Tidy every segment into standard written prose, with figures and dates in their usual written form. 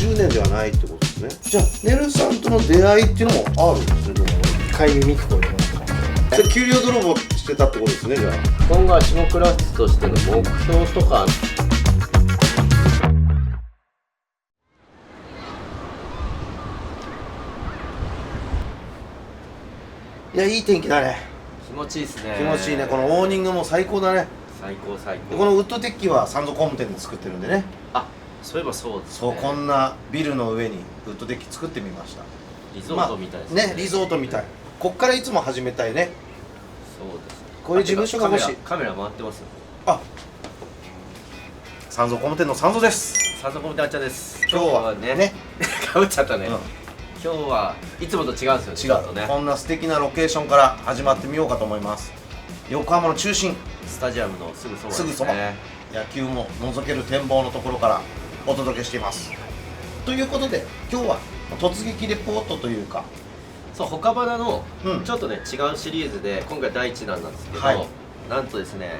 10年ではないってことですね。じゃあネルさんとの出会いっていうのもあるんですね。どうも一回耳聞こえてますね。それ給料泥棒してたってことですね。じゃあ今後は下クラスとしての目標とか。いや、いい天気だね。気持ちいいですね。気持ちいいね。このオーニングも最高だね。最高最高。でこのウッドデッキはサンド工務店で作ってるんでね。あ、そういえばそうですね。そう、こんなビルの上にウッドデッキ作ってみました。リゾートみたいですね。ね、リゾートみたい。こっからいつも始めたいね。そうですね。こういう事務所が欲しい。カメラ回ってますよ。あ、サンド工務店のサンドです。サンドコムテあっちゃんです。今日はねかぶっちゃったね。うん今日はいつもと違うんですよね。違う、ね。こんな素敵なロケーションから始まってみようかと思います。横浜の中心、スタジアムのすぐそばですね。すぐそば、野球も覗ける展望のところからお届けしています。ということで今日は突撃レポートというか、そう他花のうんちょっとね違うシリーズで今回第1弾なんですけど、はいなんとですね、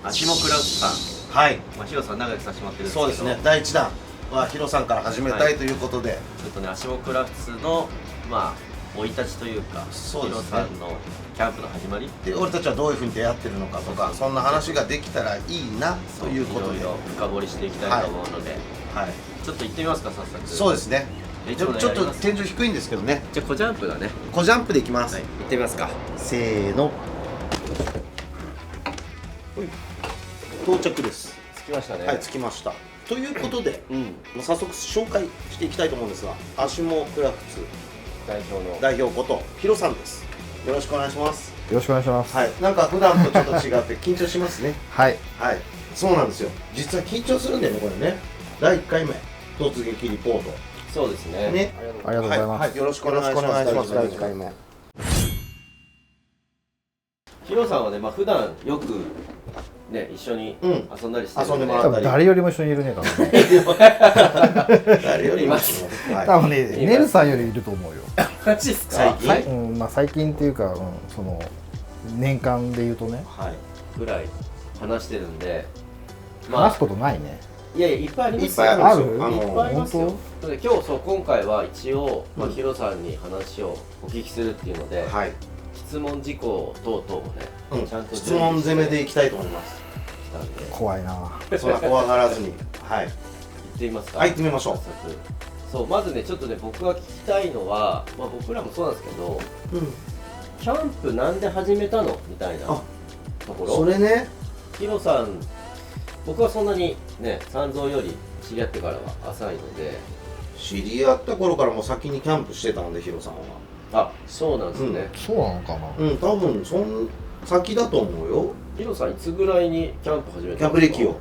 足もクラウスさん、はい、ヒロさん長くさせてもらってるんですけど、そうですね、第1弾はヒロさんから始めたいということで、ちょっとね足もクラフツのまあ生い立ちというか、そうですねヒロさんのキャンプの始まりで俺たちはどういうふうに出会ってるのかとか、そんな話ができたらいいなということで、いろいろ深掘りしていきたいと思うので、はい、ちょっと行ってみますか早速。そうですね。いつものちょちょっとやります天井低いんですけどね。じゃあ小ジャンプだね。小ジャンプでいきます。はい、行ってみますか。せーの。到着です。着きましたね。はい、着きました。ということで、うん、早速紹介していきたいと思うんですが、アシモクラフツ代表の代表ことヒロさんです。よろしくお願いします。よろしくお願いします。はい、なんか普段とちょっと違って緊張しますね。はい。はい、そうなんですよ。実は緊張するんだよね、これね。第1回目突撃リポート。そうですね。ね、ありがとうございます。はいはい、よろしくお願いします。第1回目。ヒロさんはね、まあ普段よくね一緒にうん遊んだりしてる遊んでもら多分誰よりも一緒にいるね、多分ね。誰よりもはい、多分ね、ネルさんよりいると思うよ。マジっすか。最近うん、まあ最近っていうか、その年間で言うとね、はい、ぐらい話してるんで、話すことないね。いやいやいっぱいありますよ。いっぱいあるんですよ。あるいっぱいありますよ。本なので今日そう今回は一応、まあ、うんヒロさんに話をお聞きするっていうので、はい、質問事項等々もね、うん、ちゃんと質問攻めでいきたいと思います。来たんで怖いな。そんな怖がらずに、はい、行ってみますか。はい、行ってみましょう早。速そうまずねちょっとね僕が聞きたいのは、まあ、僕らもそうなんですけど、うん、キャンプなんで始めたのみたいなあところ。それね、ヒロさん、僕はそんなにね三蔵より知り合ってからは浅いので。知り合った頃からもう先にキャンプしてたんで、ヒロさんは。あ、そうなんですね。そうなのかな。うん、多分そん先だと思うよ。ヒロさんいつぐらいにキャンプ始めキたんですか。ャンプ歴を。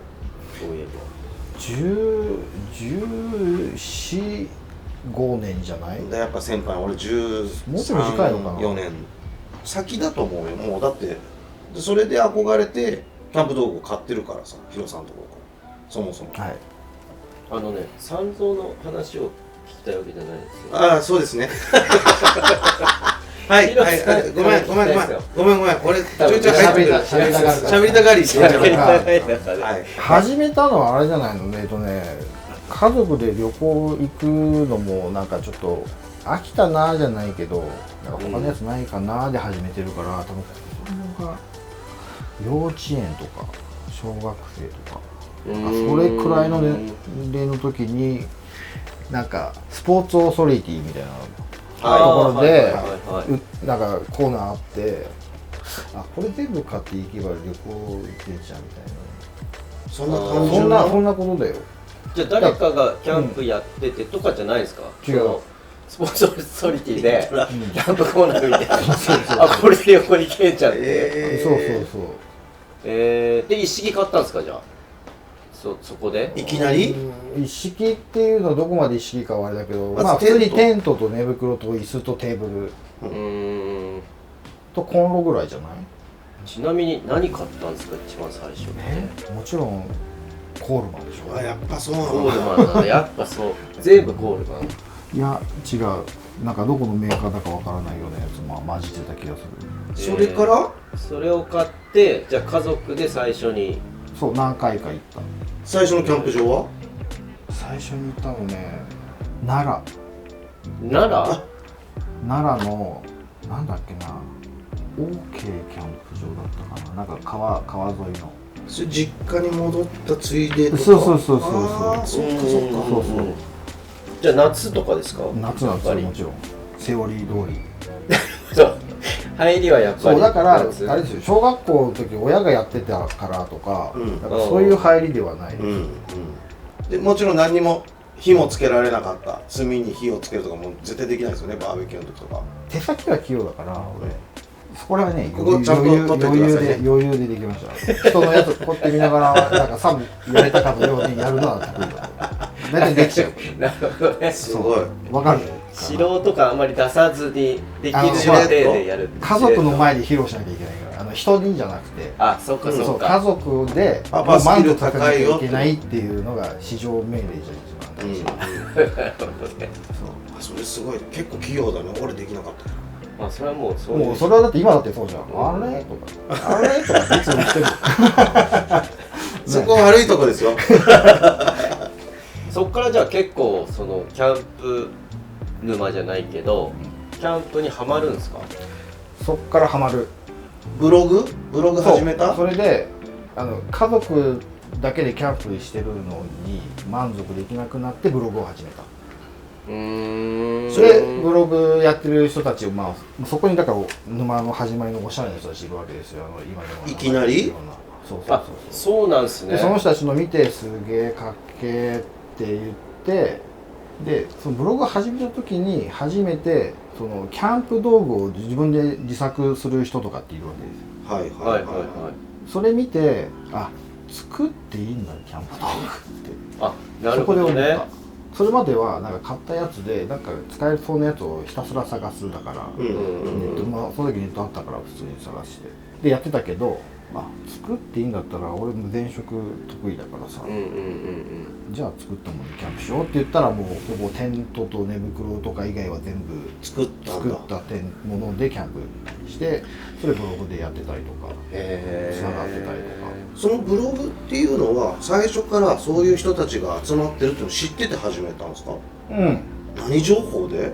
そういえ14、15年じゃない？でやっぱ先輩、俺13、もうちょい短いのかな4年先だと思うよ。もうだってでそれで憧れてキャンプ道具を買ってるからさ、ヒロさんのところからそもそも。はい。ば。三蔵の話を聞きたいわけじゃないですよ。ああ、そうですね。はいはいはい、ごめん、俺ちょいちょい入ってくる。喋りたがる喋りたがりしてるから。ははい。始めたのはあれじゃないのね、家族で旅行行くのもなんかちょっと飽きたなじゃないけど、なんか他のやつないかなで始めてるから、多分子供が幼稚園とか小学生とか、それくらいの年齢の時になんかスポーツオーソリティみたいなところでなんかコーナーあって、あ、これ全部買っていけば旅行行けちゃうみたいな。そんな感じの。そんなことだよ。じゃあ誰かがキャンプやっててとかじゃないですか。違う。そのスポーツオーソリティでキャンプコーナーみたいな。あ、これで横に行けんちゃう。そうで一式買ったんですかじゃあ。そこで。いきなり一式っていうのはどこまで一式かはあれだけど、まずまあ普通にテントと寝袋と椅子とテーブルとコンロぐらいじゃない？ちなみに何買ったんですか一番最初って。もちろんコールマンでしょ。あ、やっぱそうなコールの。マンだね。やっぱそう。全部コールマン。いや違う、なんかどこのメーカーだかわからないようなやつも混じってた気がする。それからそれを買ってじゃあ家族で最初に。そう、何回か行った。最初のキャンプ場は最初に行ったのね、奈奈良良のなんだっけな、OK キャンプ場だったかな、なんか川沿いの。それ実家に戻ったついでとか。そうそうああ、そっかそっか。そうじゃあ夏とかですか？夏なんですよ、もちろんセオリー通り。そう入りはやっぱりそうだから夏あれですよ、小学校の時親がやってたからとか、うんなんかそういう入りではない、うんうん。でもちろん何にも火もつけられなかった。炭に火をつけるとかもう絶対できないですよね、バーベキューの時とか。手先は器用だから俺、そこらはね、ここちゃんと取ってくださいね。余裕でできました人のやつこうやって見ながらなんかサブやれたかのようにやるのは得意だと大体できちゃう。なるほどね。すごい。わかる。素人感あんまり出さずにできるあ過程でやる。家族の前で披露しなきゃいけないから、人にじゃなくて、あ、そっかそそう家っか。族でパパスキル満足させな高いよきゃいけないっていうのが至上命令じゃ一番大事。なるほどね。あ、それすごい。結構器用だね。俺できなかった。まあそれはもうそういう。もうそれはだって今だってそうじゃん。あれとかあれとかいつも言ってる。そこ悪いとこですよ。そっからじゃあ結構そのキャンプ沼じゃないけどキャンプにはまるんですか？そっからハマる。ブログ始めた？それで家族だけでキャンプしてるのに満足できなくなってブログを始めた。それブログやってる人たちを、まあ、そこにだから沼の始まりのおしゃれな人たちいるわけですよ。今でもいきなり？そうなんですね。でその人たちの見てすげえかっけーって言って、でそのブログを始めた時に初めてそのキャンプ道具を自分で自作する人とかっているわけですよ。はいはいはいはい。それ見て、あ、作っていいんだキャンプ道具って。あ、なそるほどこで思ったね。。それまではなんか買ったやつでなんか使えそうなやつをひたすら探すだから、うんうんうん。まあ、その時ネットあったから普通に探してでやってたけど、あ、作っていいんだったら俺も前職得意だからさ、うんうんうんじゃあ作ったものでキャンプしようって言ったらもうほぼテントと寝袋とか以外は全部作ったんだ。作ったものでキャンプしてそれブログでやってたりとかへー。つながってたりとか。そのブログっていうのは最初からそういう人たちが集まってるっていうのを知ってて始めたんですか？うん。何情報で？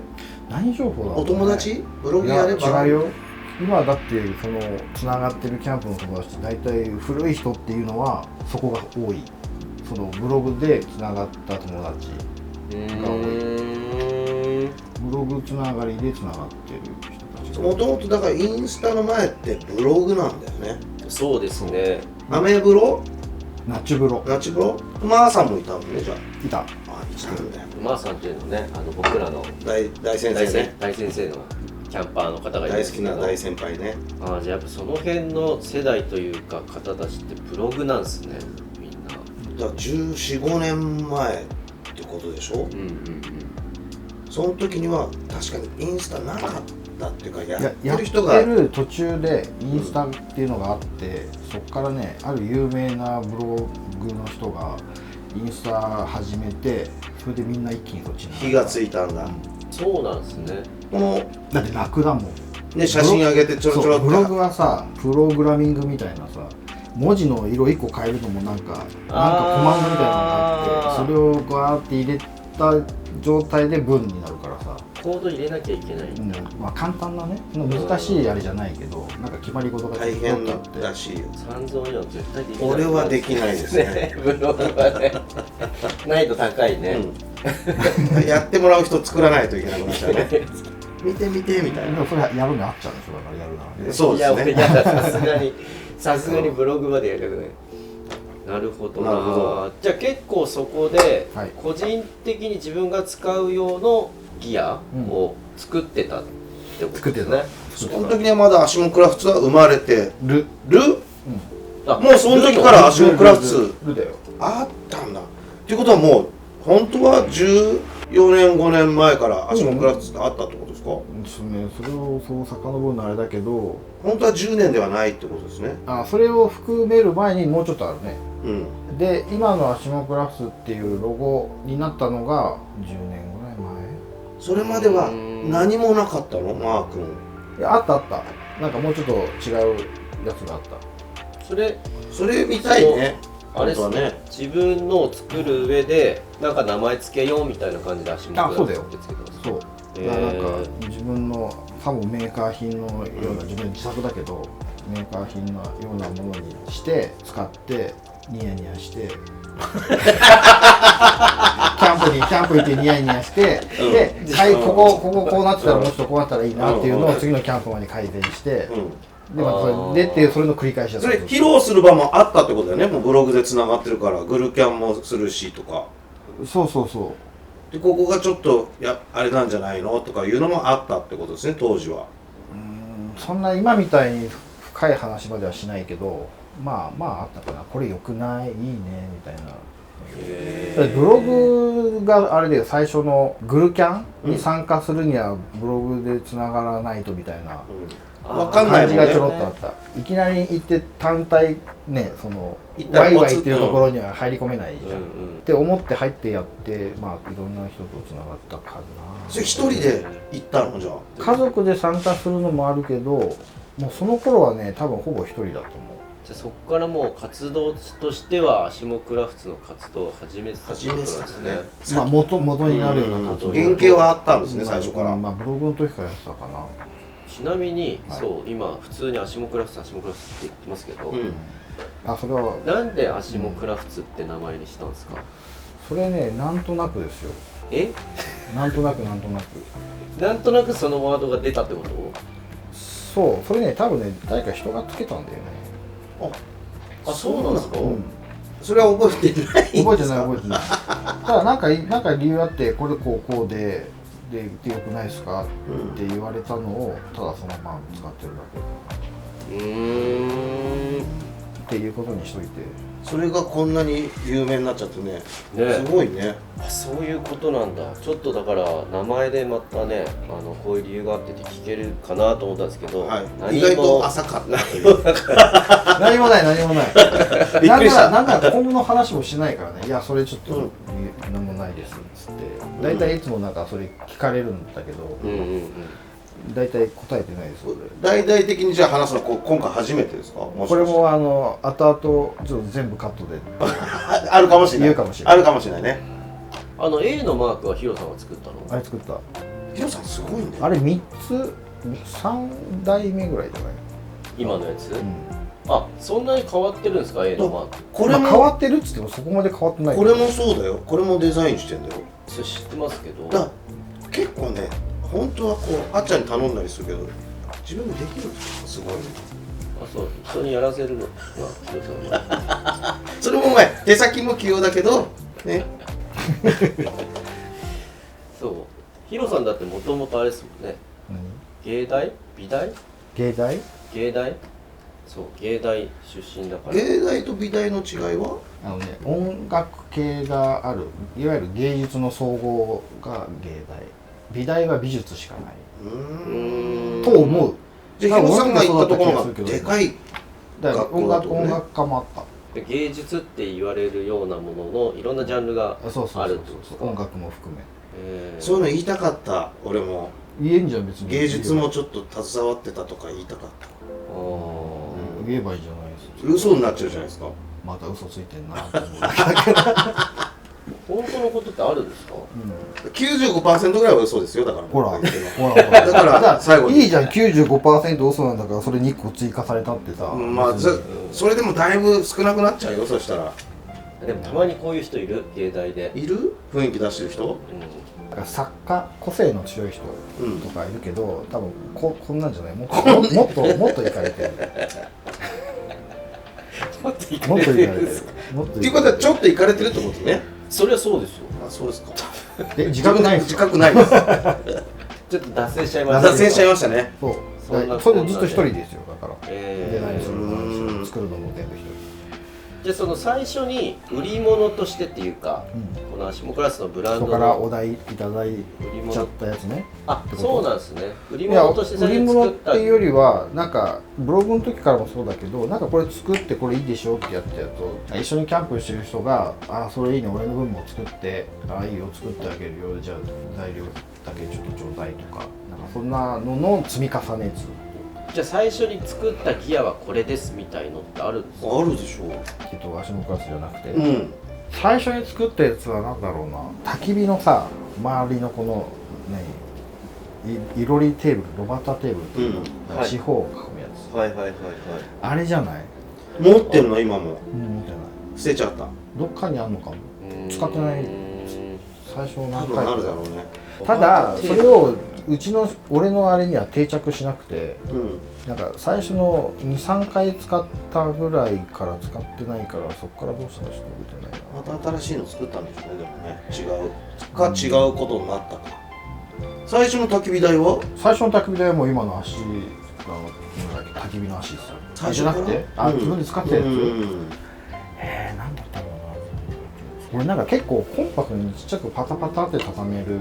何情報だろうね。お友達？ブログやれば？いや違うよ。今だってそのつながってるキャンプの友達って大体古い人っていうのはそこが多い。そのブログでつながった友達が多い。ブログつながりでつながってる人たちが多い。もともとだからインスタの前ってブログなんだよね。そうですね。アメブロ？ナチブロナチブロ？マーさんもいたのね、じゃいた。あ。あ、いたんだよ。マーさんっていうのね、僕らの大先生ね。大先生のキャンパーの方がいるん大好ですけど、きな大先輩ね。ああ、じゃあやっぱその辺の世代というか方たちってブログなんですね、みんな。だから14、5年前ってことでしょ？うんうんうん。その時には確かにインスタなかったっていうか、やってやっる人がてる途中でインスタっていうのがあって、そこからねある有名なブログの人がインスタ始めて、それでみんな一気にそっちに火がついたんだ。そうなんですね。このだって楽だもんね、写真上げてちょろちょろって。ブログはさプログラミングみたいなさ、文字の色1個変えるのもなんかコマンドみたいなのがあって、それをガーって入れた状態で文になるからさ、コード入れなきゃいけない。まあ簡単なね、難しいあれじゃないけど、なんか決まり事が大変ちょっとあってらしいよ。三蔵4絶対できない。俺はできないですね。ブログはね、難易度高いね。うん、やってもらう人作らないといけなくなっちゃうね。見て見てみたいな。でもそれやるのあっちゃうんでしょ、だからやるなら。そうですね。いや、俺やだ、さすがにブログまでやりたくない。なるほどな。なるほど。じゃあ結構そこではい個人的に自分が使う用のギアを作ってたってことですね。その時にはまだアシモクラフツは生まれてる。る？あ、もうその時からアシモクラフツるだよ。あったんだ。っていうことはもう本当は14年5年前からアシモクラフツってあったってことですか？それをそう遡るのあれだけど、本当は10年ではないってことですね。それを含める前にもうちょっとあるね。うん。で今のアシモクラフスっていうロゴになったのが10年ぐらい前。それまでは何もなかったの、マー君。いやあったあった。なんかもうちょっと違うやつがあった。それそれ見たいね。あれっす本当はね。自分のを作る上でなんか名前つけようみたいな感じで足元そうだよってつけてます。そうだからなんか自分の多分メーカー品のような自分自作だけどメーカー品のようなものにして使ってニヤニヤしてキャンプ行ってニヤニヤしてで、はい、ここうなってたらもうちょっとこうなったらいいなっていうのを次のキャンプまで改善してでまたそれでっていうそれの繰り返しだった。それ披露する場もあったってことだよね。もうブログでつながってるからグルキャンもするしとか。そうでここがちょっとあれなんじゃないのとかいうのもあったってことですね当時は。そんな今みたいに深い話まではしないけどまああったかな。これ良くないいいねみたいな。ブログがあれで最初のグルキャンに参加するにはブログでつながらないとみたいな分かんないもんね。感じがちょろっとあった。いきなり行って単体ねそのワイワイっていうところには入り込めないじゃん、って思って入ってやってまあいろんな人とつながったかな。それ一人で行ったのじゃあ。家族で参加するのもあるけどもうその頃はね多分ほぼ一人だと思う。じゃあそこからもう活動としてはアシモクラフトの活動を始めてたってことなんですね。まあ元になるような活動原型はあったんですね最初から。まあブログの時からやってたかな。ちなみに、はいそう今普通にアシモクラフトって言ってますけど、それはなんでアシモクラフトって名前にしたんですか？それねなんとなくですよ。なんとなくなんとなくそのワードが出たってこと？そうそれね多分ね誰か人がつけたんだよね。あそうなんですか？それは覚えてないんですか？覚えてないただなんか理由あってこれこうで言ってよくないですかって言われたのをただそのまま使ってるだけっていうことにしといて。それがこんなに有名になっちゃってね。ねすごいね。そういうことなんだ。ちょっとだから名前でまたねこういう理由があってて聞けるかなと思ったんですけど、意外と浅かったという何もないびっくりしたなんなら今後の話もしないからね。いやそれちょっと何もないですっつって大体いつもなんかそれ聞かれるんだけど大体答えてないです。大々的にじゃあ話すの今回初めてですか？もしかしてこれも後々ちょっと全部カットであるかもしれない。言うかもしれない。あるかもしれないね。A のマークはヒロさんが作ったの？あれ作った。ヒロさんすごいね。あれ3代目ぐらいじゃない？今のやつ？あ、そんなに変わってるんですか A のマーク？これも変わってるっつってもそこまで変わってない。これもそうだよ。これもデザインしてんだよ。それ知ってますけど。結構ね本当はこうあっちゃんに頼んだりするけど自分でできるんですよ。すごいね。あ、そう人にやらせるのがヒロさんは。それも前手先も器用だけどね。そうヒロさんだってもともとあれですもんね。芸大美大芸大そう芸大出身だから。芸大と美大の違いは音楽系があるいわゆる芸術の総合が芸大美大は美術しかないと思う。じゃあヒロさんが行ったところがでかいだから学校だとね。音楽科もあった。芸術って言われるようなもののいろんなジャンルがあるってことですか？音楽も含めそういうの言いたかった。俺も言えんじゃん別に。芸術もちょっと携わってたとか言いたかった。言えばいいじゃないですか。嘘になっちゃうじゃないですか。また嘘ついてんなと思うだけだけど本当のことってあるんですか？95% ぐらいは嘘ですよ。だからほらだから最後にいいじゃん。 95% 嘘なんだからそれ2個追加されたってさ。まあそれでもだいぶ少なくなっちゃうよ。そしたらでもたまにこういう人いる芸大で。いる雰囲気出してる人。作家個性の強い人とかいるけど、多分こんなんじゃない。もっといかれてる。もっといもっといかれてる。っていうことはちょっといかれてるってことね。そりゃそうですよ。あ、そうですか。自覚ないんですか？自覚ないですちょっと脱線しちゃいました。脱線しちゃいましたね。そうそれでずっと一人ですよ。だからデザインするのも作るのも全部一人。じゃあその最初に売り物としてっていうか、このアシモクラスのブランドのそこからお題いただいちゃったやつね。あ、そうなんですね。売りいや物として売り物っていうよりはなんかブログの時からもそうだけど、なんかこれ作ってこれいいでしょってやってやると一緒にキャンプしてる人がそれいいね俺の分も作っていいよ作ってあげるよじゃあ材料だけちょっとちょうだいとかなんかそんなのの積み重ね図。じゃあ最初に作ったギアはこれですみたいのってあるんですか？あるでしょ足のクラスじゃなくて、うん最初に作ったやつは何だろうな、焚き火のさ周りのこのいろりテーブル、ロバタテーブルっていうの、はい四方を囲むやつ、はいはいはいはい。あれじゃない？持ってるの今も持ってない。捨てちゃったどっかにあるのかも。使ってない。最初多何回か分あるだろうねただそれを俺のあれには定着しなくて、うんなんか最初の 2,3 回使ったぐらいから使ってないから、そこからどうしたかちょっと覚えてないな。また新しいの作ったんでしょうねでもね違うことになったか最初の焚き火台は最初の焚き火台はもう今の足が焚き火の足ですよ。最初からじゃなくて自分で使ってたやつ、うんなんだったろうな。俺なんか結構コンパクトにちっちゃくパタパタって畳める、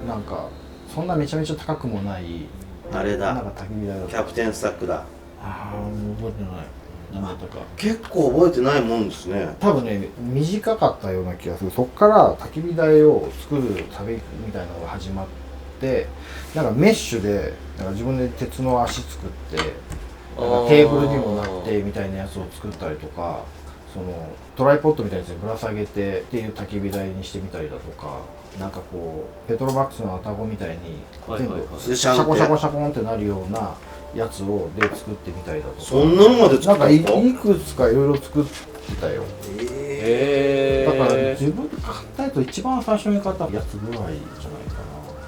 なんかそんなめちゃめちゃ高くもないあれだなんか焚き火台だった。キャプテンスタックだああ、もう覚えてない。何だったか。結構覚えてないもんですね多分ね、短かったような気がする。そっから焚き火台を作る旅みたいなのが始まって、なんかメッシュでなんか自分で鉄の足作ってなんかテーブルにもなってみたいなやつを作ったりとか、そのトライポッドみたいなやつにぶら下げてっていう焚き火台にしてみたりだとか、なんかこうペトロマックスのアタゴみたいに全部シャコシャコシャコンってなるようなやつをで作ってみたりだとか、そんなのまでなんか作ったんですかいくつかいろいろ作ってたよ。だから自分で買ったやつ一番最初に買ったやつぐらいじゃないかな。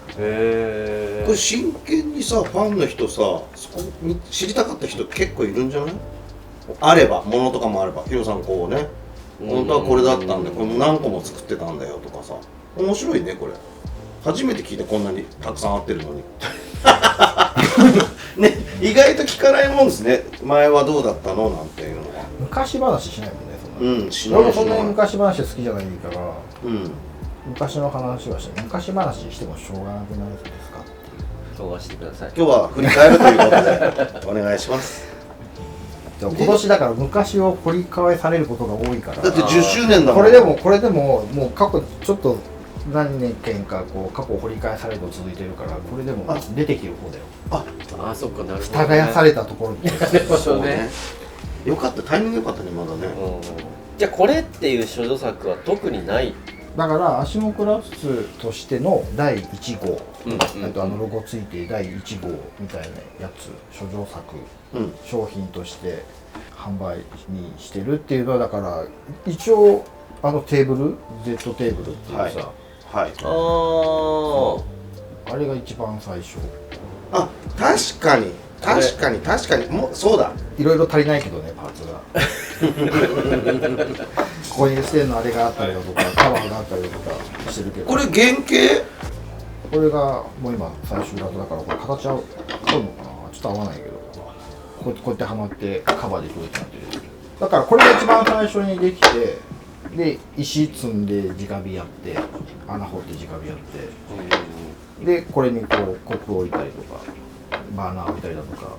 これ真剣にさファンの人さそこ知りたかった人結構いるんじゃない？あれば物とかもあればヒロさんこうね本当はこれだったんでこれも何個も作ってたんだよとかさ面白いねこれ初めて聞いてこんなにたくさん合ってるのにね意外と聞かないもんですね前はどうだったのなんていうのは昔話しないもんね、そんな。うんしない俺もそんなにし昔話好きじゃないからうん昔の話はして昔話してもしょうがなくないですかっていう。飛ばしてください。今日は振り返るということでお願いしますでも今年だから昔を掘り返されることが多いから、だって10周年だもんこれでももう過去ちょっと何年かこう過去を掘り返されると続いてるから、これでも出てきてる方だよ。あ、そっか、なるほど、ね。耕されたところになるほどね。よかったタイミングよかったねまだねじゃあこれっていう処女作は特にない。だからアシモクラスとしての第1号、あとロゴついて第1号みたいなやつ処女作、商品として販売にしてるっていうのは、だから一応テーブル Z テーブルっていうさ、はいあれが一番最初。あ確かにもうそうだいろいろ足りないけどね、パーツがここにステンのあれがあったりだとかカバーがあったりだとかしてるけど、これ原型これがもう今最終型だから、これ形は合うのかな、ちょっと合わないけど、こうやってはまってカバーでくるってなってる。だからこれが一番最初にできて、で石積んで直火やって穴掘って直火やって、でこれにこうコップ置いたりとかバーナー置いたりだとか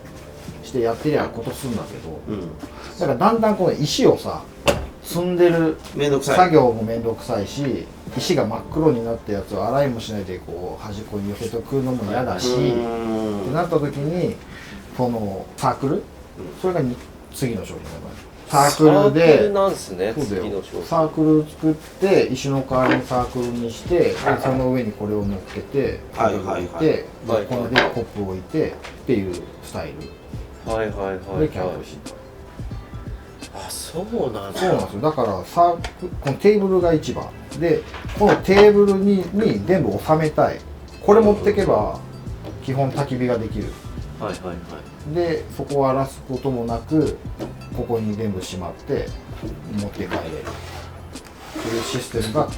してやってりゃことするんだけど、だからだんだんこの石をさ積んでる作業もめんどくさいし、石が真っ黒になったやつを洗いもしないでこう端っこに寄せとくのも嫌だしってなった時に、このサークル、それが次の商品だからサークルで、サークルなんすね、そうだよ、次の商品。サークル作って石の代わりにサークルにして、でその上にこれを乗っけて置いて、これでコップを置いてっていうスタイルはいはいはいはい。でキャンプしてた。あ、そうなんだ。そうなんですよ。だからこのテーブルが一番で、このテーブルに全部収めたい。これ持ってけば基本焚き火ができる。はいはいはい。でそこを荒らすこともなく、ここに全部しまって持って帰れるというシステムがこ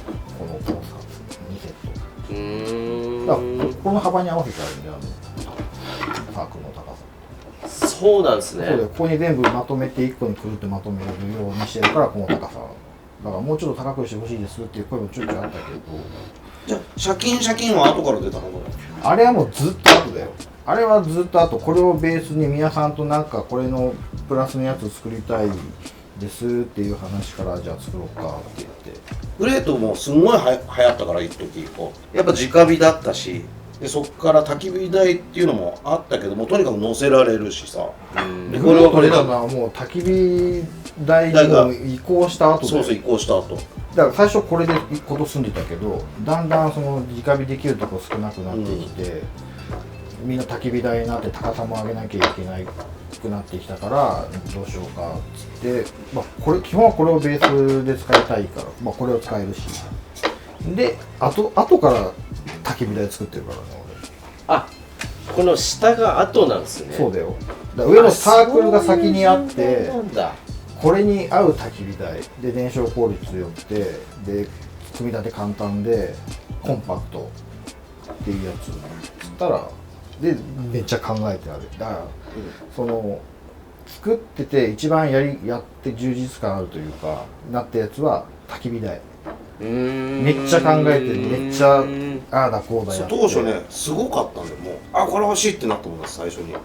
のコース2セット。だからこの幅に合わせてあるんで、サークルの高さ。そうなんですね。そうで、ここに全部まとめて1個にくるってまとめるようにしてるから、この高さ。だからもうちょっと高くしてほしいですっていう声もちょいちょいあったけど、じゃあシャキンは後から出たのこれあれはもうずっと後だよ。あれはずっと後、これをベースに宮さんとなんかこれのプラスのやつ作りたいですっていう話から、じゃあ作ろうかって言って。プレートもすんごい流行ったから一時こうやっぱ直火だったしでそっから焚き火台っていうのもあったけども、とにかく乗せられるしさ、うんでこれはこれだだな、もう焚き火台に移行した後で、そうそう移行した後、だから最初これでこと住んでたけど、だんだんその直火できるとこ少なくなってきて、みんな焚き火台になって高さも上げなきゃいけないくなってきたから、どうしようかっつって、これ基本はこれをベースで使いたいから、これを使えるし、で後から焚き火台作ってるからねあ、この下が後なんですね。俺。そうだよ。だから上のサークルが先にあってそうなんだ。これに合う焚き火台で燃焼効率よくて、で組み立て簡単でコンパクトっていうやつつったら、でめっちゃ考えてある。だからその作ってて一番やって充実感あるというかなったやつは焚き火台。めっちゃ考えてめっちゃああだこうだやって当初ねすごかったんで、もうこれ欲しいってなったもんです最初に。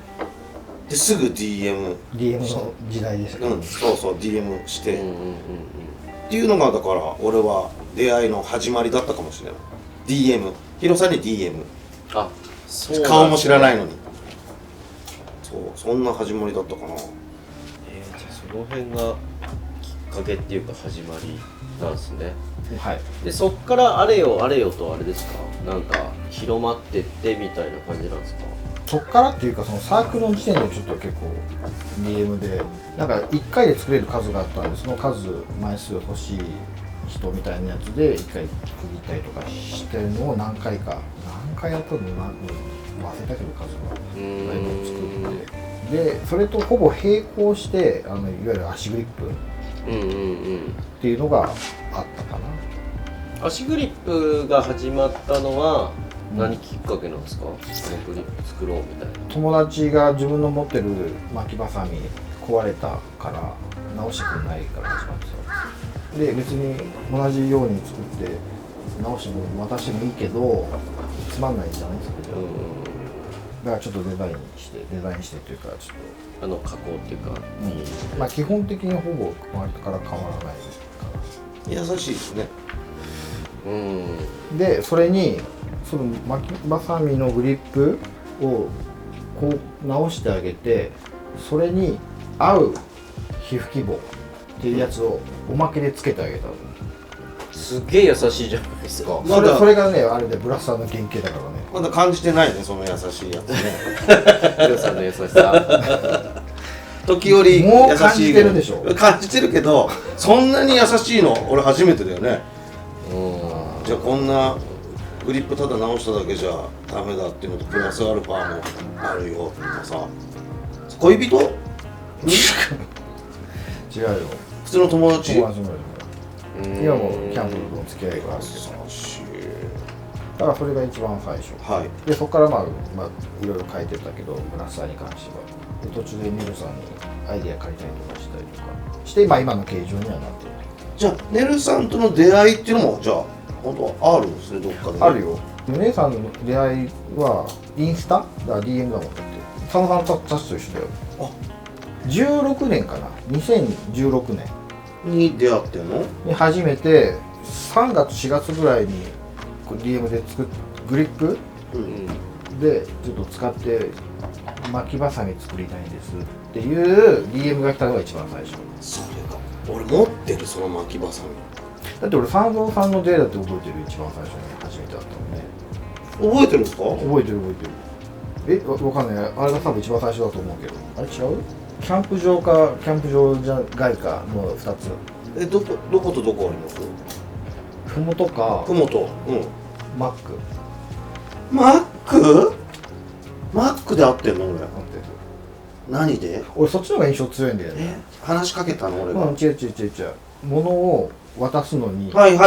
ですぐ DM の時代でしたから、そうそう DM して、っていうのがだから俺は出会いの始まりだったかもしれない。 DM ヒロさんに DM、 あ、そうなんだ。顔も知らないのに、そんな始まりだったかな。じゃあその辺がきっかけっていうか始まりなんですね。はい。でそっからあれよあれよとあれですか、なんか広まってってみたいな感じなんですか。そっからっていうか、そのサークルの時点でちょっと結構 DM でなんか1回で作れる数があったんで、その数枚数欲しい人みたいなやつで1回区切ったりとかしてるのを何回やったの忘れたけど数がだいぶ作って、でそれとほぼ並行していわゆる足グリップっていうのがあったかな。足グリップが始まったのは何きっかけなんですか。このグリップ作ろうみたいな。友達が自分の持ってる巻きばさみ壊れたから直してくれないから始まってた。で別に同じように作って直しても渡してもいいけどつまんないじゃないですか。だからちょっとデザインしてというかちょっと加工っていうか、基本的にほぼ周りから変わらないです優しいですね。でそれにその巻きばさみのグリップをこう直してあげて、それに合う皮膚希望っていうやつをおまけでつけてあげたの。すげえ優しいじゃないですか。それがねあれでブラッサーの原型だからね。まだ感じてないね、その優しいやつね。ヒロさんの優しさ。時折優しい。もう感じてるでしょ。感じてるけど、そんなに優しいの俺初めてだよね。じゃあこんなグリップただ直しただけじゃダメだっていうのとプラスアルファもあるよとかさ。恋人？違うよ。普通の友達？友達も今もキャンプの付き合いがあるけど。優しい。だからそれが一番最初。はいでそこからいろいろ書いてたけど、ブラッサーに関しては。で途中でネルさんにアイデア借りたりとかしたりとかして、今の形状にはなってる。じゃあネルさんとの出会いっていうのもじゃあ本当はあるんですね、どっかで、ね。あるよ。姉さんの出会いはインスタだから DM だもんだって。佐野さんたちと一緒だよ。16年かな、2016年に出会ってんの？に初めて3月4月ぐらいにDM でグリップ、でちょっと使って巻きばさみ作りたいんですっていう DM が来たのが一番最初。それか俺持ってる、その巻きばさみ。だって俺三蔵さんのデーだって覚えてる。一番最初に初めてだったのね。覚えてるんですか？覚えてる。わかんない。あれが多分一番最初だと思うけど。あれ違う？キャンプ場かキャンプ場じゃ外かの2つ。どことどこあります？ふもとかふもと。マック。マックで合ってんの俺。合ってる。何で？俺そっちの方が印象強いんだよね。話しかけたの俺が。違う。物を渡すのにはい。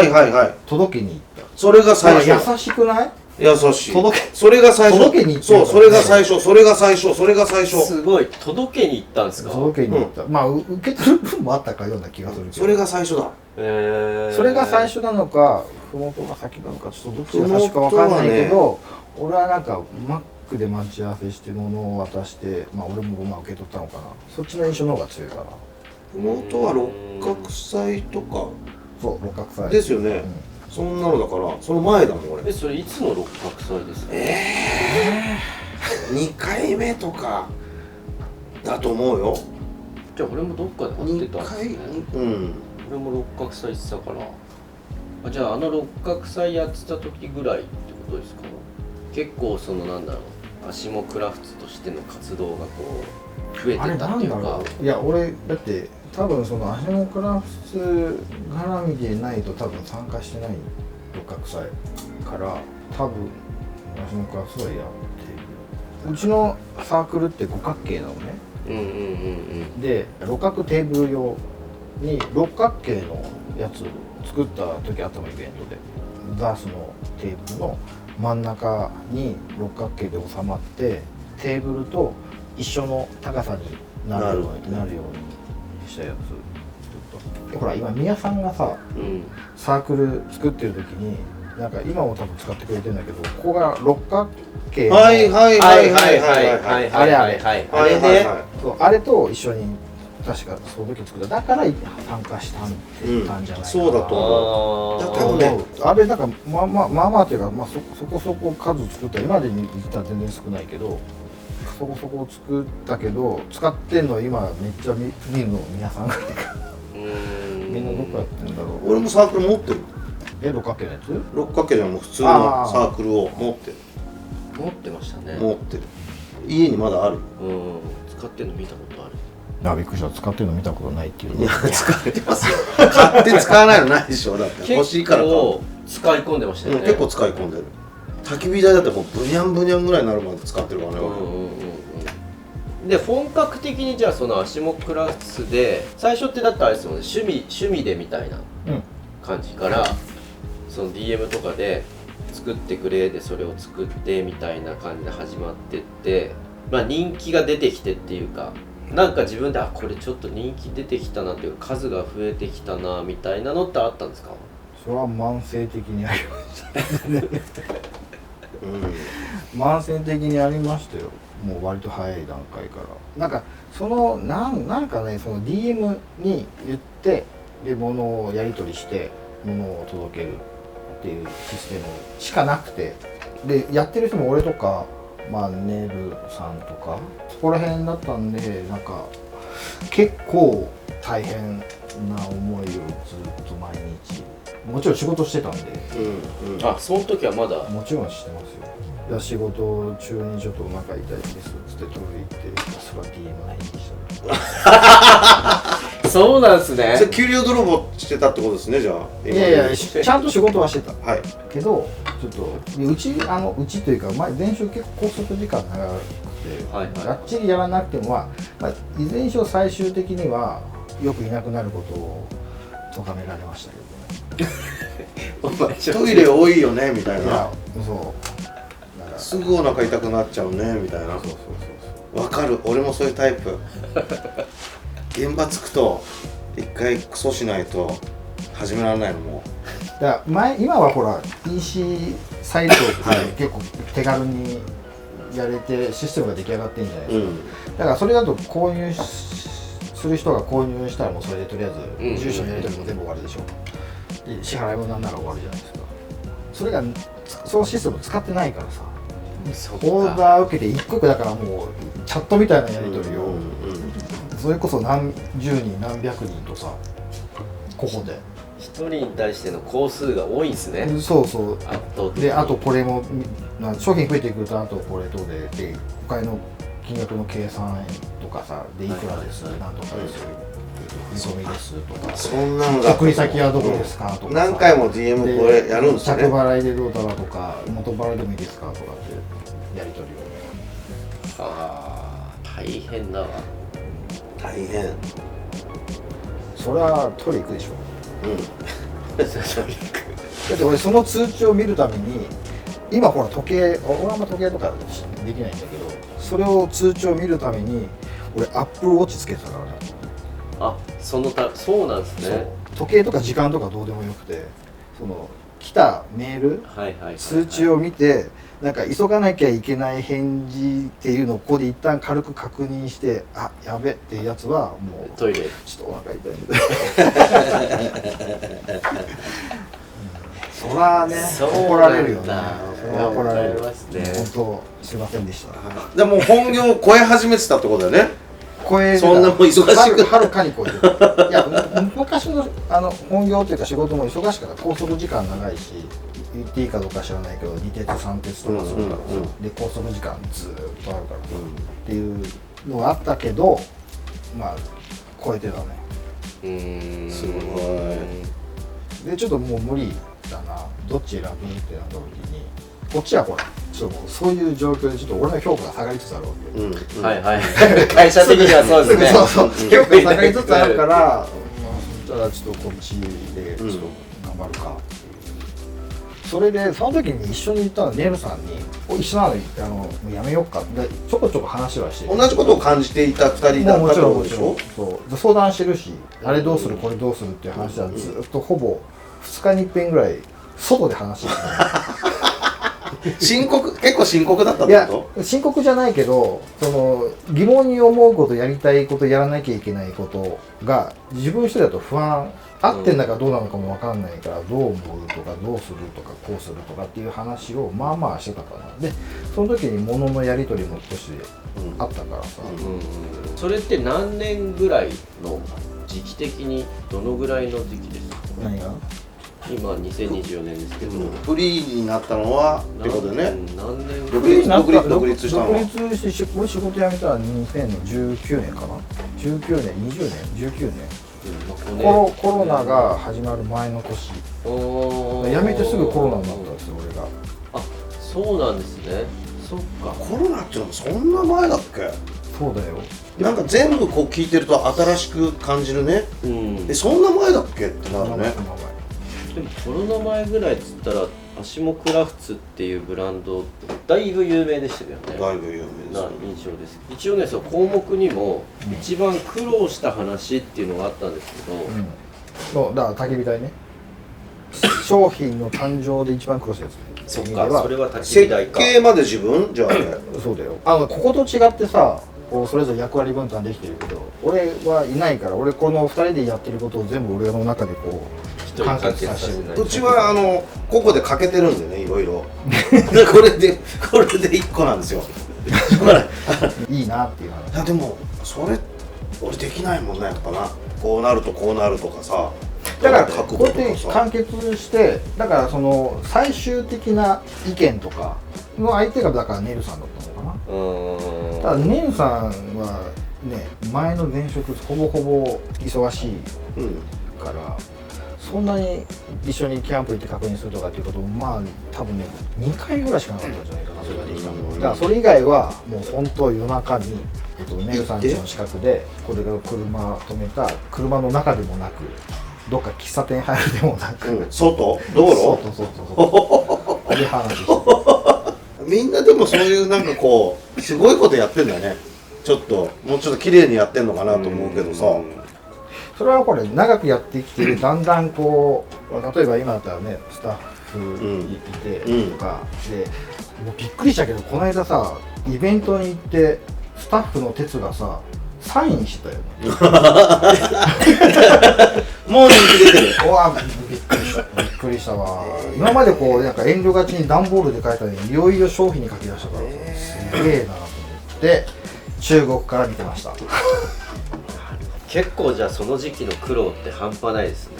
届けに行った。それが最初。優しくない？優しい。それが最初。届けに行った。そう、それが最初。すごい、届けに行ったんですか？届けに行った。受け取る分もあったかような気がするけど。それが最初だ。それが最初なのか、ふもとが先なのか、ちょっとどっちが最初かわかんないけど、俺はなんかマックで待ち合わせして物を渡して、俺も受け取ったのかな。そっちの印象の方が強いかな。ふもとは六角祭とか。そう、六角祭ですよね。そんなのだからその前だもん俺。それいつの六角祭ですか？ 2回目とかだと思うよ。じゃあ俺もどっかで会ってたんですね。俺も六角祭してたから。じゃあ六角祭やってた時ぐらいってことですか？結構そのなんだろう、アシモクラフトとしての活動がこう増えてたっていうか。いや俺だって多分そのアシモクラフト絡みでないと多分参加してない六角祭から多分アシモクラフトはやってる。うちのサークルって五角形なのね。で六角テーブル用に六角形のやつ作った時あったの、イベントで。ザースのテーブルの真ん中に六角形で収まってテーブルと一緒の高さになるようにしたやつ。ほら今宮さんがさ、サークル作ってる時になんか今も多分使ってくれてるんだけど、ここが六角形のはいはいはいはいあれあれであれと一緒に確かその時作った。だから参加したんじゃないかな。そうだと思う。多分ねあれなんかまあまあというか、そこそこ数作った。今までに言ったら全然少ないけどそこそこ作ったけど使ってんのは今めっちゃ見るの皆さんがみんなどこやってんだろう。俺もサークル持ってる。六角形のやつ？六角形じゃもう普通のサークルを持ってる。持ってましたね。持ってる。家にまだある。使ってるの見たことある。びっくりした。使ってるの見たことないっていう。いや使ってますよ。買って使わないのないでしょ。だって欲しいから買う。使い込んでましたよね。結構使い込んでる。焚き火台だってもうブニャンブニャンぐらいになるまで使ってるからね。で本格的にじゃあそのアシモクラフトで最初ってだってあれですもんね、趣味でみたいな感じから、その DM とかで作ってくれでそれを作ってみたいな感じで始まってって、人気が出てきてっていうか、なんか自分でこれちょっと人気出てきたなっていうか数が増えてきたなみたいなのってあったんですか？それは慢性的にありましたね。慢性的にありましたよ。もう割と早い段階から。なんかそのなんかね、その DM に言ってで物をやり取りして物を届けるっていうシステムしかなくて、でやってる人も俺とかネルさんとかそこら辺だったんで、なんか結構大変な思いをずっと毎日、もちろん仕事してたんで、その時はまだもちろんしてますよ。いや仕事中にちょっとお腹痛いですっつってトイレ行ってそれは DM 返事したそうなんすね。それ給料泥棒してたってことですね、じゃあ。いやちゃんと仕事はしてた、けどちょっとうちというか前週結構拘束時間長くて、がっちりやらなくてもいずれにしろ最終的にはよくいなくなることを咎められましたけどね。トイレ多いよねみたいな。そうすぐお腹痛くなっちゃうねみたいな。わかる、俺もそういうタイプ。現場着くと一回クソしないと始められないのも。だから今はほら EC サイトって結構手軽にやれてシステムが出来上がってるんじゃないですか。だからそれだと購入する人が購入したらもうそれでとりあえず住所のやり取りも全部終わるでしょ。で支払いもなんなら終わるじゃないですか。それがそのシステム使ってないからさ。オーダー受けて一個だからもうチャットみたいなやり取りをそれこそ何十人何百人とさ個々で一人に対しての工数が多いんですね。そう圧倒的に。であとこれも商品増えてくるとあとこれとでお金の金額の計算とかさでいくらですなんとかです振り込みですとか、そんなのが送り先はどこですかとか何回も DM これやるんですよね。着払いでどうだろうとか元払いでもいいですかとかってやり取りを大変だわ。大変。それはトイレ行くでしょ。だって俺その通知を見るために今ほら時計、俺はあんま時計とかできないんだけど、それを通知を見るために俺アップルウォッチつけてたからね。そうなんですね。時計とか時間とかどうでもよくて、その来たメール、通知を見てなんか急がなきゃいけない返事っていうのをここで一旦軽く確認して、あ、やべっていうやつはもうトイレちょっとお腹痛いんでそらねそう怒られるよね。なんだそれは怒られる。怒られますね本当すいませんでした。でも本業を超え始めてたってことだよね。超えるそんなもん忙しくはるかに超える。いや昔の本業っていうか仕事も忙しかった。拘束時間長いし、言っていいかどうか知らないけど2鉄3鉄とかするからさ、で拘束時間ずーっとあるからさ、っていうのがあったけど、まあ超えてたね。すごい。でちょっともう無理だな、どっち選ぶってなった時に、こっちはほらちょっともうそういう状況でちょっと俺の評価が下がりつつあるわけ。はいはい会社的にはそうですねそうそう評価が下がりつつあるから、じゃあちょっとこっちでちょっと頑張るかっていう。それでその時に一緒に行ったのネルさんに一緒なのにもうやめようかってちょこちょこ話はして同じことを感じていた2人だったってことでしょ。そうで相談してるし、あれどうするこれどうするっていう話はずっとほぼ2日に一遍ぐらい外で話してる。結構深刻だったっいやてこ深刻じゃないけど、その疑問に思うこと、やりたいこと、やらなきゃいけないことが自分一人だと不安、合ってんだかどうなのかも分かんないから、どう思うとかどうするとかこうするとかっていう話をまあまあしてたかな。でその時に物のやり取りも少しあったからさ、それって何年ぐらいの時期的にどのぐらいの時期ですか？何が今2024年ですけど、フリーになったのはってことでね。何年独立したのは独立して俺仕事辞めたら2019年かな、19年20年19年、コロナが始まる前の年、辞めてすぐコロナになったんですよ俺が。あ、そうなんですね。そっか。コロナっていうのもそんな前だっけ。そうだよ。なんか全部こう聞いてると新しく感じるね。そんな前だっけってなるね。でもコロナ前ぐらいっつったらアシモクラフツっていうブランドだいぶ有名でしたよね。だいぶ有名です、な印象です。一応ね、その項目にも一番苦労した話っていうのがあったんですけど、そうだから焚き火台ね、商品の誕生で一番苦労したやつ。そっか、それは焚き設火台か。計まで自分じゃあね。そうだよ。ここと違ってさ、こうそれぞれ役割分担できてるけど、俺はいないから、俺この2人でやってることを全部俺の中でこう完結させない。うちは個々で欠けてるんでね、いろいろ。でこれで1個なんですよ。いいなっていう話。いやでもそれ俺できないもんね、やっぱな。こうなるとこうなるとかさ。だから覚こう悟とかさ。やって完結して、だからその最終的な意見とかの相手がだからネルさんだったのかな。ただネルさんはね、前の前職ほぼほぼ忙しいから、そんなに一緒にキャンプ行って確認するとかっていうこともまあ多分ね2回ぐらいしかなかったんじゃないかな、それができたの。だからそれ以外はもう本当夜中に、ネルさん家の近くでこれが車止めた車の中でもなく、どっか喫茶店入るでもなく、外道路そうで話してみんなでもそういうなんかこうすごいことやってんだよね。ちょっともうちょっと綺麗にやってんのかなと思うけどさ。それはこれ長くやってきてだんだんこう、例えば今だったらねスタッフいてとかで、もうびっくりしたけどこの間さイベントに行ってスタッフの哲がさサインしてたよね。もう人気出てる。うわびっくりしたわ。今までこうなんか遠慮がちに段ボールで書いたのにいよいよ商品に書き出したからすげえなと思って中国から見てました。結構じゃあその時期の苦労って半端ないですね。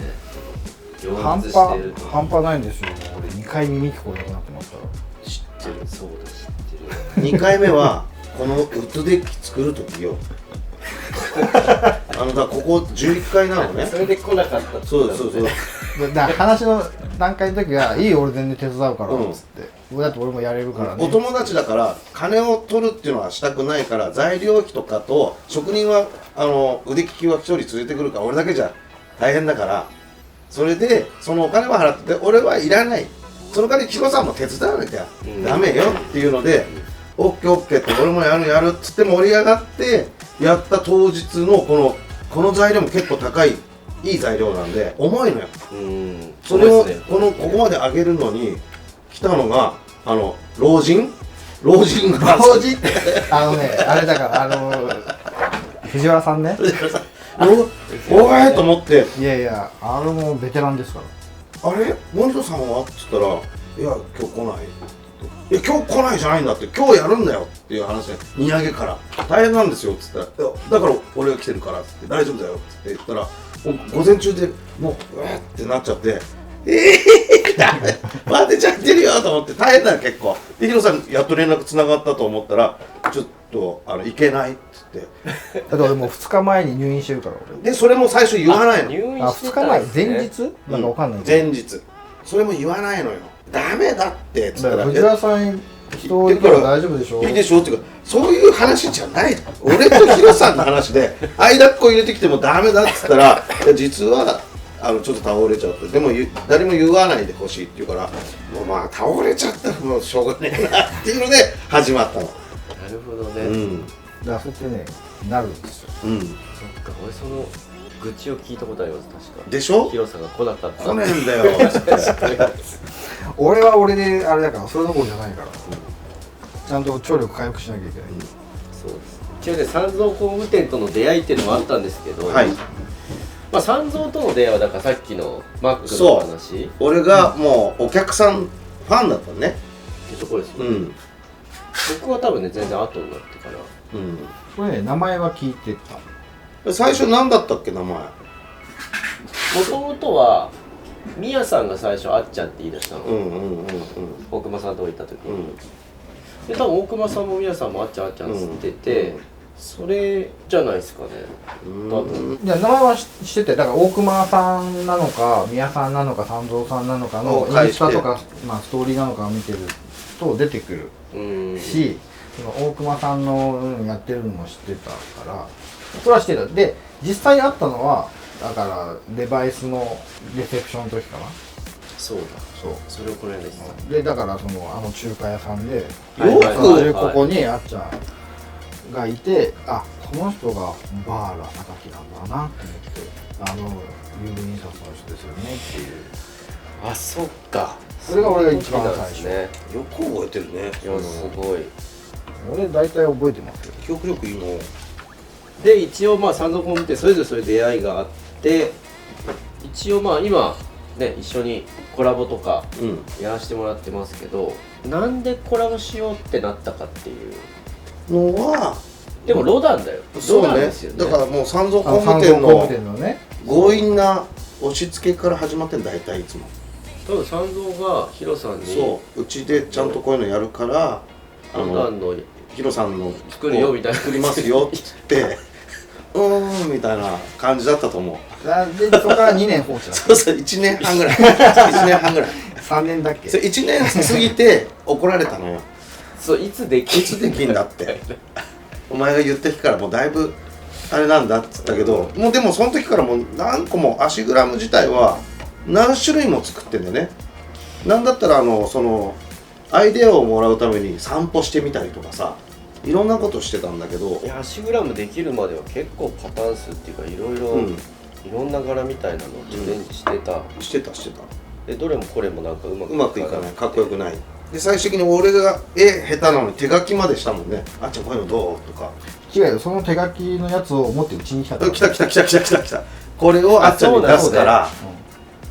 半端ないんですよ。俺2回耳聞こえなくなってますから。知ってる、そうだ、知ってる。2回目はこのウッドデッキ作る時よ。だここ11階なのね。それで来なかったってそうそうそう。だから話の段階の時は「いい俺全然手伝うから」っつって「だって俺もやれるからね」お友達だから金を取るっていうのはしたくないから、材料費とかと職人は腕利きは1人連れてくるから俺だけじゃ大変だから、それでそのお金は払って俺はいらない、その代わりヒロさんも手伝わなきゃダメよっていうので、オッケーオッケーって俺もやるっつって盛り上がってやった当日のこの材料も結構高いいい材料なんで重いのよ。それをここまで上げるのに来たのが老人があれだから藤原さんね。おいと思って。いやいやあれもベテランですから。あれ森田さんはって言ったら「いや今日来ない」いや今日来ないじゃないんだって今日やるんだよっていう話で荷上げから大変なんですよっつったら「いやだから俺が来てるから」っつって「大丈夫だよ」っつって言ったらもう午前中でもううわってなっちゃって「みたいな待ってちゃってるよ」と思って大変だよ結構でヒロさんやっと連絡つながったと思ったら「ちょっと行けない」っつってだって俺もう2日前に入院してるからでそれも最初言わないの入院俺して2日前たんですね前日なんかわかんないけど、前日それも言わないのよダメだってっつっただからら藤原さん人いたら大丈夫でしょ。いいでしょっていうかそういう話じゃない俺とヒロさんの話で間っこ入れてきてもダメだっつったらいや実はちょっと倒れちゃってでも誰も言わないでほしいって言うからもうまあ倒れちゃったらもうしょうがねえなっていうので始まったのなるほどね、うんだからそうやってねなるんですよ。うんそっか俺その愚痴を聞いたことあります確かでしょヒロさんが来なかった来ねえんだよつって俺は俺であれだからそれどころじゃないから、ちゃんと聴力回復しなきゃいけない、そうです一応ね三蔵工務店との出会いっていうのもあったんですけど、はいまあ三蔵との出会いはだからさっきのマックの話って俺がもうお客さんファンだったのねいうところですよね、うん僕は多分ね全然後になってからうんこれね名前は聞いてた。最初何だったっけ名前もともとはミヤさんが最初あっちゃんって言い出したの、うんうんうんうん大熊さんとこ行った時に、うんで多分大熊さんもミヤさんもあっちゃんあっちゃんっつってて、それじゃないですかね多分いや名前は知っててだから大熊さんなのか宮さんなのか三蔵さんなのかのインスタとか、まあ、ストーリーなのかを見てると出てくるうんし、その大熊さんのやってるのも知ってたからそれは知ってた。で実際に会ったのはだからデバイスのレセプションの時かな。そうだそうそれをこれですでだからその中華屋さんでよくここにあっちゃんがいて、あこの人がバーラ榊なんだなって思って郵便印刷の人ですよねっていうあそっかそれが俺が一番最初そういう時なんですねよく覚えてるねいやすごい俺大体覚えてますよ。記憶力いいので一応まあ三蔵工務店それぞれそういう出会いがあって一応まあ今ね一緒にコラボとかうんやらせてもらってますけどなんでコラボしようってなったかっていうのはでもロダンだよロダンそうねですよねだからもう三蔵工三務蔵店の工務店のね強引な押し付けから始まってん大体いつも多分三蔵がヒロさんにそううちでちゃんとこういうのやるからロダンのヒロさんの作るよみたいな作りますよって言ってみたいな感じだったと思うでそこから2年放置だそうそう1年半ぐらい1年半ぐらい3年だっけそれ1年過ぎて怒られたのよそういつできいつできんだってお前が言った日からもうだいぶあれなんだっつったけどもうでもその時からもう何個もアシグラム自体は何種類も作ってんだよねなんだったらそのアイデアをもらうために散歩してみたりとかさいろんなことしてたんだけどいやアシグラムできるまでは結構パターン数っていうかいろいろうんいろんな柄みたいなのをチャレンジしてた、してたしてたでどれもこれもなんかうまくうまくいかないかっこよくないで最終的に俺が絵下手なのに手書きまでしたもんねあっちゃんこういうのどうとか違うよその手書きのやつを持ってうちに来たから来た来た来た来た来た来たこれをあっちゃんに出すから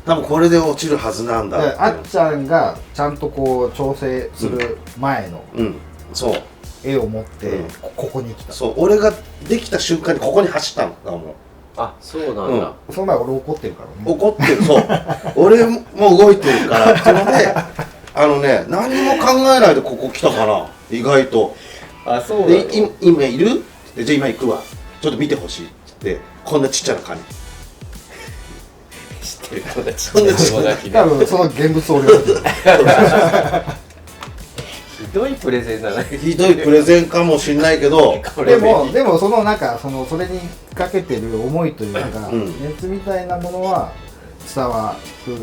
多分これで落ちるはずなんでだあっちゃんがちゃんとこう調整する前のうんそう絵を持ってうんここに来た、そう俺ができた瞬間にここに走ったのだもんあそうなんだ、その前俺怒ってるからね怒ってるそう俺も動いてるからっていうので何も考えないでここ来たから意外とあそうなので今いるってじゃあ今行くわちょっと見てほしいって言ってこんなちっちゃなカニ知ってる子たち友達で多分その現物を俺が見てるひどいプレゼンだねひどいプレゼンかもしんないけどこれでもそのなんかそれにかけてる思いというか、うん熱みたいなものは伝わる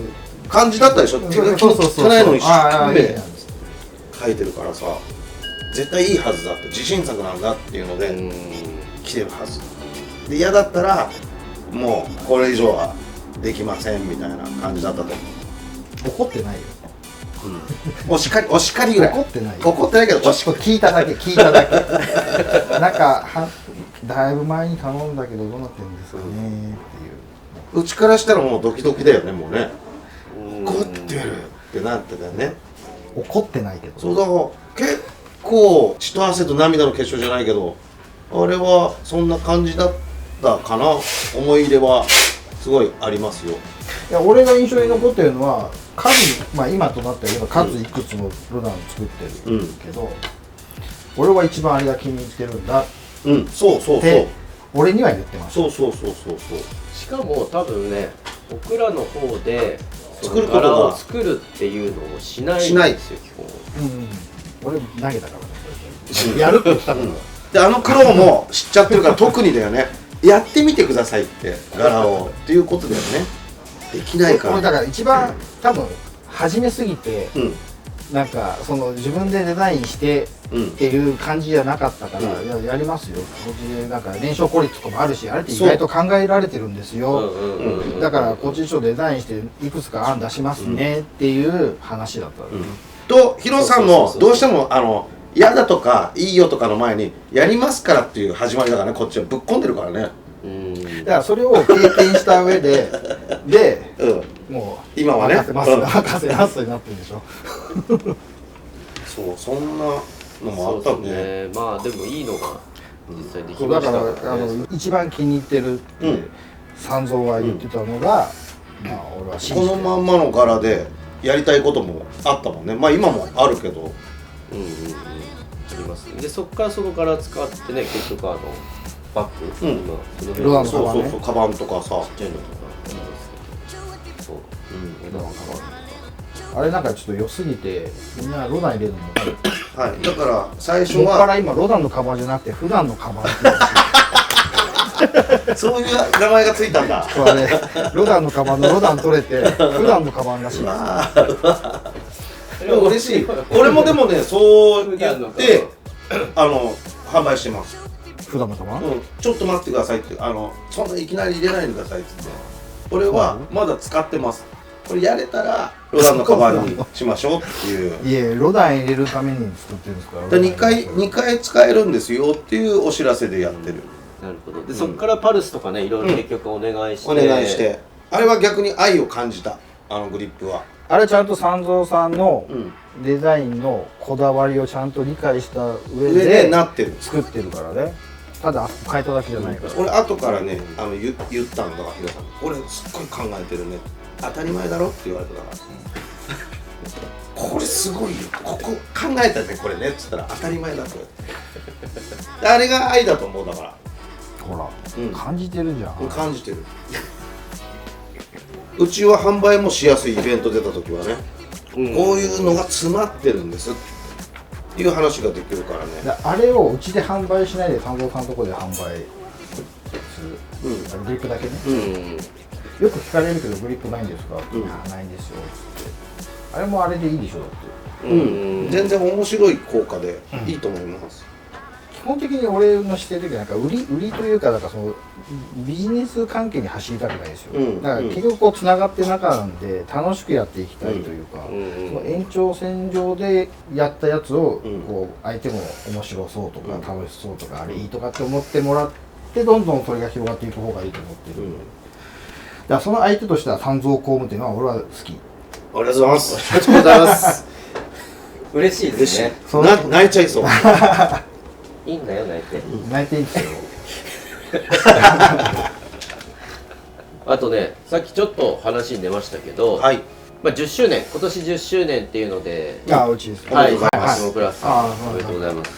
感じだったでしょ手書きの汚いのに一生ああいい懸命じゃんです書いてるからさ絶対いいはずだって自信作なんだっていうので来てるはずで嫌だったらもうこれ以上はできませんみたいな感じだったと思う怒ってないよお叱りぐらい怒ってないよ怒ってないけどちょっと聞いただけなんかだいぶ前に頼んだけどどうなってるんですかねっていううちからしたらもうドキドキだよねもうね怒ってるってなってたよね。怒ってないけど。そうだから結構血と汗と涙の結晶じゃないけど、あれはそんな感じだったかな。思い入れはすごいありますよ。いや、俺が印象に残ってるのは数、まあ今となっては今数いくつもロダン作ってるけど、俺は一番あれが気に入ってるんだそうそうそうって俺には言ってました。そうしかも多分ね、僕らの方で作ることが柄を作るっていうのをしないんですよ、基本。俺投げたからね。やるって言ったから。であの苦労も知っちゃってるから特にだよね。やってみてくださいって柄をっていうことだよね。できないから。俺だから一番多分初めすぎて、なんかその自分でデザインしてっていう感じじゃなかったから、やりますよ。こっちでなんか燃焼効率とかもあるし、あれって意外と考えられてるんですよ。だからこっちでちょっとデザインしていくつか案出しますねっていう話だった。とヒロさんもどうしても嫌だとかいいよとかの前にやりますからっていう始まりだからね。こっちはぶっ込んでるからね。だからそれを経験した上でもう今はね任せますになってるでしょ。そう、そんなのもあったんで。まあでもいいのが実際できだましかたからね。一番気に入ってるって三蔵が言ってたのが、まあ俺は信じてる。このまんまの柄でやりたいこともあったもんね。まあ今もあるけど。ありますね。でそこからその柄使ってね、結局バッグ、その辺ロダンのそうそうそう、カバンとかさ。ちっちゃいのとかありますけど、そう、ロダンのカバンとか。あれなんかちょっと良すぎてみんなロダン入れるのもはい、だから最初そこかはら今ロダンのカバンじゃなくて普段のカバンって言うそういう名前がついたんだ。そうあれロダンのカバンのロダン取れて普段のカバンらしいです。でも嬉しい。俺もでもね、そう言って販売してます。普段のカバン、ちょっと待ってくださいって、そんないきなり入れないでくださいって言って、俺はまだ使ってます。これやれたらロダンのカバンにしましょうっていう。いえロダン入れるために作ってるんですから。2回使えるんですよっていうお知らせでやってる。なるほど。でそこからパルスとかね、いろいろ結局お願いして、お願いして、あれは逆に愛を感じた。グリップはあれちゃんと三蔵さんのデザインのこだわりをちゃんと理解した上でなってる。作ってるからね。ただ変えただけじゃないから。俺後からね言ったんだからヒロさんに、これすっごい考えてるね、当たり前だろって言われたからこれすごいよ、ここ考えたねこれねっつったら当たり前だとあれが愛だと思う。だからほら、感じてるじゃん。感じてる。うちは販売もしやすいイベント出た時はね、こういうのが詰まってるんですっていう話ができるからね。あれをうちで販売しないで三蔵さんのところで販売する、グリップだけね、よく聞かれるけどグリップないんですか、ないんですよって。あれもあれでいいでしょだって。全然面白い効果でいいと思います。基本的に俺のしてる時はなんか売りというか、なんかそのビジネス関係に走りたくないですよ。だから結局こうつながってる中なんで楽しくやっていきたいというか、その延長線上でやったやつをこう相手も面白そうとか楽しそうとかあれいいとかって思ってもらってどんどんそれが広がっていく方がいいと思ってる。だからその相手としては三蔵工務っていうのは俺は好き。ありがとうございます。ありがとうございます。嬉しいですね。泣いちゃいそう。いいんだよ、泣いて。泣いていいですよ。あとね、さっきちょっと話に出ましたけど、はい。まあ10周年、今年10周年っていうので、あ、うちです。はい、おめでとうございます橋本クラスさん、おめでとうございます。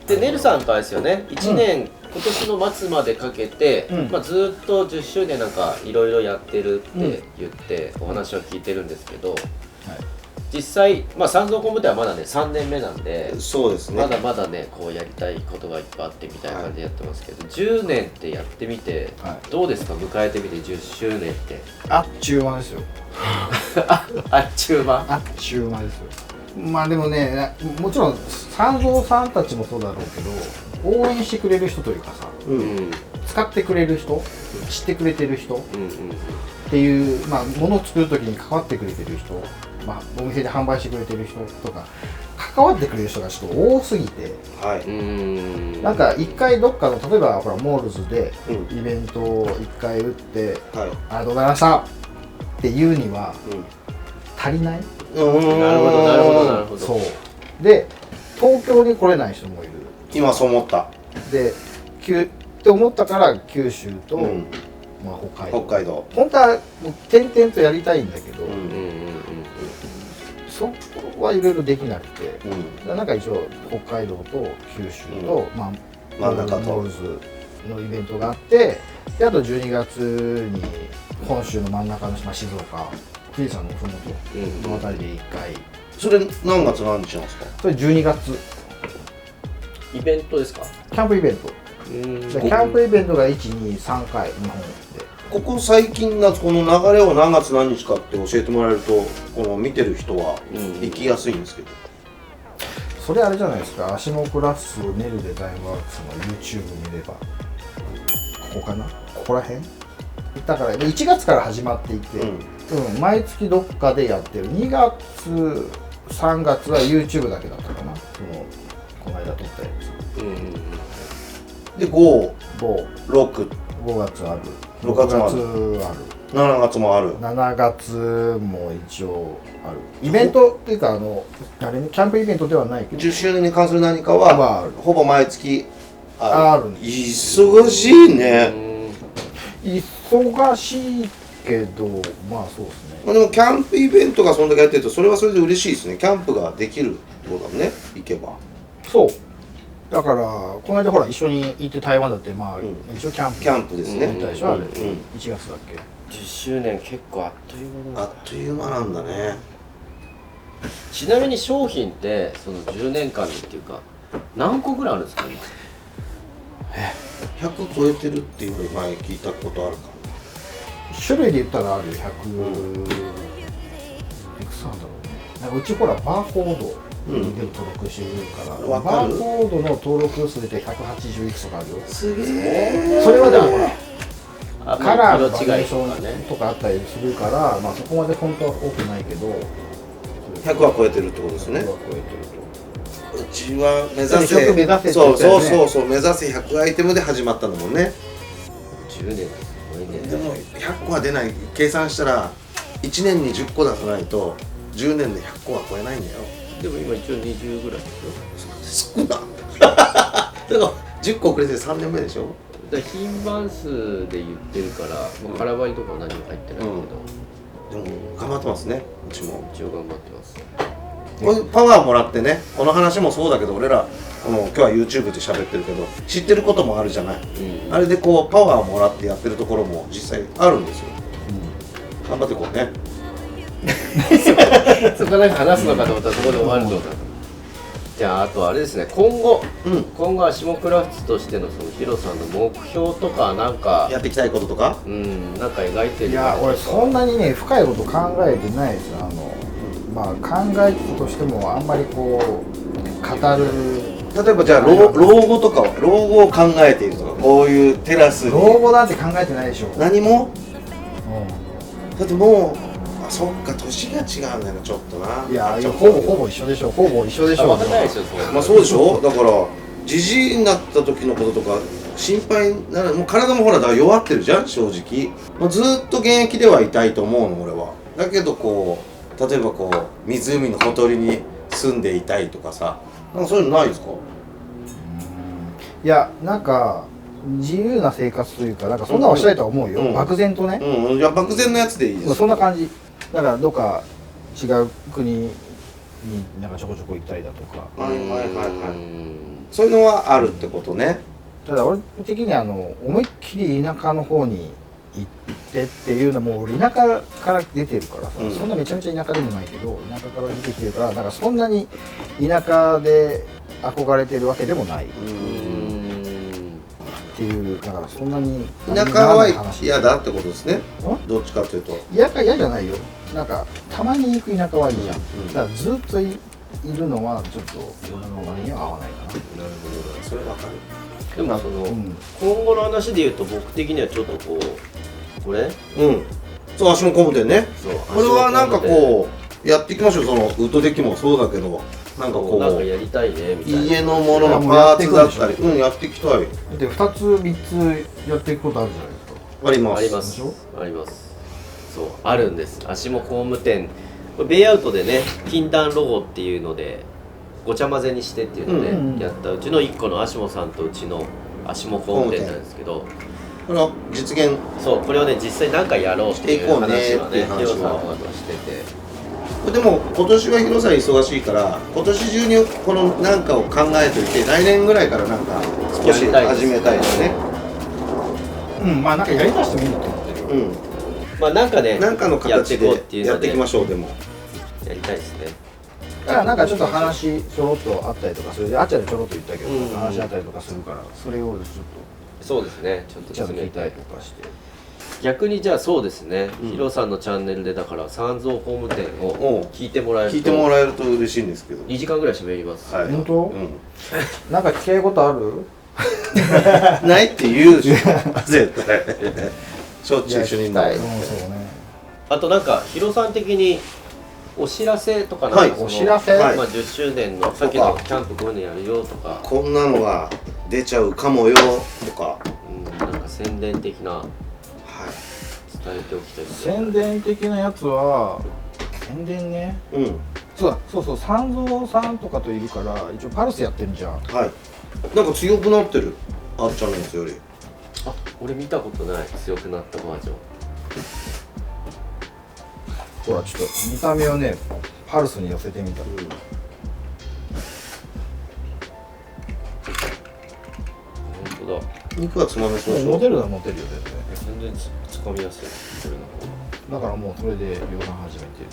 で、ネルさんとあれですよね、1年、今年の末までかけて、まあずっと10周年なんかいろいろやってるって言ってお話は聞いてるんですけど、実際、まあ三蔵工務店はまだね3年目なんで、そうですね。まだまだねこうやりたいことがいっぱいあってみたいな感じでやってますけど、10年ってやってみて、どうですか、迎えてみて10周年って。あっちゅう間ですよ。あっちゅう間。あっちゅう間ですよ。まあでもね、もちろん三蔵さんたちもそうだろうけど、応援してくれる人というかさ、使ってくれる人、知ってくれてる人っていう、まあ物を作る時に関わってくれてる人、まあお店で販売してくれてる人とか関わってくれる人がちょっと多すぎて、なんか一回どっかの例えばほらモールズでイベントを一回打って、ありがとうございましたっていうには、足りない。なるほどなるほどなるほど。そうで東京に来れない人もいる。今そう思った。でって思ったから九州と、うんまあ、北海道。北海道。本当はもう点々とやりたいんだけど、うんうんうんうんそこはいろいろできなくて、うんなんか一応北海道と九州と、まあ、真ん中とノールズのイベントがあって、であと12月に本州の真ん中の、まあ、静岡富士山のふもとのあたりで1回、それ何月何日なんですか？それ12月イベントですか？キャンプイベント。うんでキャンプイベントが123回日本で。ここ最近のこの流れを何月何日かって教えてもらえると、この見てる人は行きやすいんですけど、それあれじゃないですか、アシモクラスネルデザインワークスの YouTube 見れば、ここかな、ここら辺だから1月から始まっていて、毎月どっかでやってる。2月3月は YouTube だけだったかな、この間撮ったやつ。うんうんうんで5、5 6、月ある、 6月もある6月ある、 7月もある。 7月も一応ある。イベントっていうかあれね、キャンプイベントではないけど10周年に関する何かまあはほぼ毎月ある。あるんです。忙しいね。忙しいけど、まあそうですね。まあでもキャンプイベントがそんだけやってると、それはそれで嬉しいですね。キャンプができるってことだもんね、行けば。そうだからこの間ほら一緒に行って台湾だって、まあ、一応キャンプですね。行ったでしょ、あれうん1月だっけ。10周年結構あっという間だあっという間なんだね。ちなみに商品ってその10年間でっていうか何個ぐらいあるんですか今？ 100超えてるっていうの前聞いたことあるか種類で言ったらある100、いくつなんだろうね。なんかうちほらバーコードで登録してるから、わかるバーコードの登録数で180いくつかあるよ。すげえ。それはでもほらカラーの色バリエーシ違いとかね。ョンとかあったりするから、まあそこまで本当は多くないけど、 100は超えてるってことですね。 100は超えてると。うちは目指100目指せって言ったそうよねそう目指せ100アイテムで始まったんだもんね。10年すごいね。でも100個は出ない。計算したら1年に10個出さないと10年で100個は超えないんだよ。でも今一応20ぐらいでし少なだから10個遅れて3年目でしょ。ょ。だから品番数で言ってるから、もう空張りとかは何も入ってないけど、でも頑張ってますね、うちも。一応頑張ってます。こういうパワーもらってね、この話もそうだけど、俺ら今日は YouTube で喋ってるけど知ってることもあるじゃない、あれでこうパワーをもらってやってるところも実際あるんですよ、頑張っていこうね。そこなんか話すのかと思ったらそこで終わるのか。じゃああとあれですね、今後は下クラフトとしてのそのヒロさんの目標とかなんかやっていきたいこととか、なんか描いてる。いや俺そんなにね深いこと考えてないですよ。まあ考えてたとしてもあんまりこう語る。例えばじゃあ老後とかは老後を考えているとか、こういうテラスに老後なんて考えてないでしょ。何も、うだってもうそっか、年が違うんだよな、ちょっとな。ん、いやほぼ一緒でしょ。ほぼ一緒でしょ。分かんないですよ。まあそうでしょ。だからじじいになった時のこととか心配になる。もう体もほらだから弱ってるじゃん、正直。もうずっと現役ではいたいと思うの俺は。だけどこう例えばこう湖のほとりに住んでいたいとかさ、なんかそういうのないですか？いやなんか自由な生活というか、なんかそんなのはしたいとは思うよ、漠然とね、いや漠然のやつでいいです。そんな感じ。だからどっか違う国になんかちょこちょこ行ったりだとか。はいはいはいはい。そういうのはあるってことね。ただ俺的に思いっきり田舎の方に行ってっていうのも、俺田舎から出てるからさ、そんなめちゃめちゃ田舎でもないけど田舎から出てきてるから、なんかそんなに田舎で憧れてるわけでもないっていう、だからそんなに田舎は嫌だってことですね。どっちかというと。嫌じゃないよ。なんかたまに行く田舎はいいじゃん。だからずっといるのはちょっと俺の割には合わないかな。なるほど、それわかる。でもその、今後の話で言うと僕的にはちょっとこうこれそう、足も工務店ね。そう、これはなんかこうやっていきましょう。そのウッドデッキもそうだけど、なんかこなんかうやりたいねみたいな。家のもののパーツだったり、やっていきたい。で2つ3つやっていくことあるじゃないですか。あります。あります。あります。そう、あるんです。足も工務店これベイアウトでね禁断ロゴっていうのでごちゃ混ぜにしてっていうのでうんうんやったうちの1個のアシモさんとうちのアシモ工務店なんですけど、この実現そうこれをね実際何かやろうっていう話はねしていこうねっていう話はヒロさんとかとしてて、でも今年は広さ忙しいから今年中にこのなんかを考えておいて来年ぐらいからなんか少し始めたいですね。うんまあなんかやりだしてもいいなと思ってるよ。うんまあなんかねなんかのやってい形こうっていうのででやっていきましょう。でもやりたいですね。だからなんかちょっと話ちょろっとあったりとかそれであっちゃんでちょろっと言ったけど、うん話あったりとかするからそれをちょっそうですねちょっととちゃんと聞いたり詰めたいとかして逆にじゃあそうですね、うんヒロさんのチャンネルでだから三蔵法務店おをう聞いてもらえると聞いてもらえると嬉しいんですけど。 2時間ぐらい喋ります、はい本当うんなんか聞きたいことある？ないって言うでしょ絶対しょっちゅう一緒にいるのいやうんそうね。あとなんかヒロさん的にお知らせとかなんかはいそのお知らせはいまあ、10周年のさっきのキャンプこういうのやるよとか、こんなのが出ちゃうかもよとか、なんか宣伝的なは伝えておきたいこと宣伝的なやつは宣伝ね。い、うんそう三蔵さんとかといるから一応パルスやってるじゃん。はいなんか強くなってるあっちゃんのやつより。あ俺見たことない強くなったバージョンほらちょっと見た目をねパルスに寄せてみた。本当だ肉がつまめそうでしょ。モテるのはモテるよ全然つかみやすいこれの全然。だからもうそれで量産始めてる。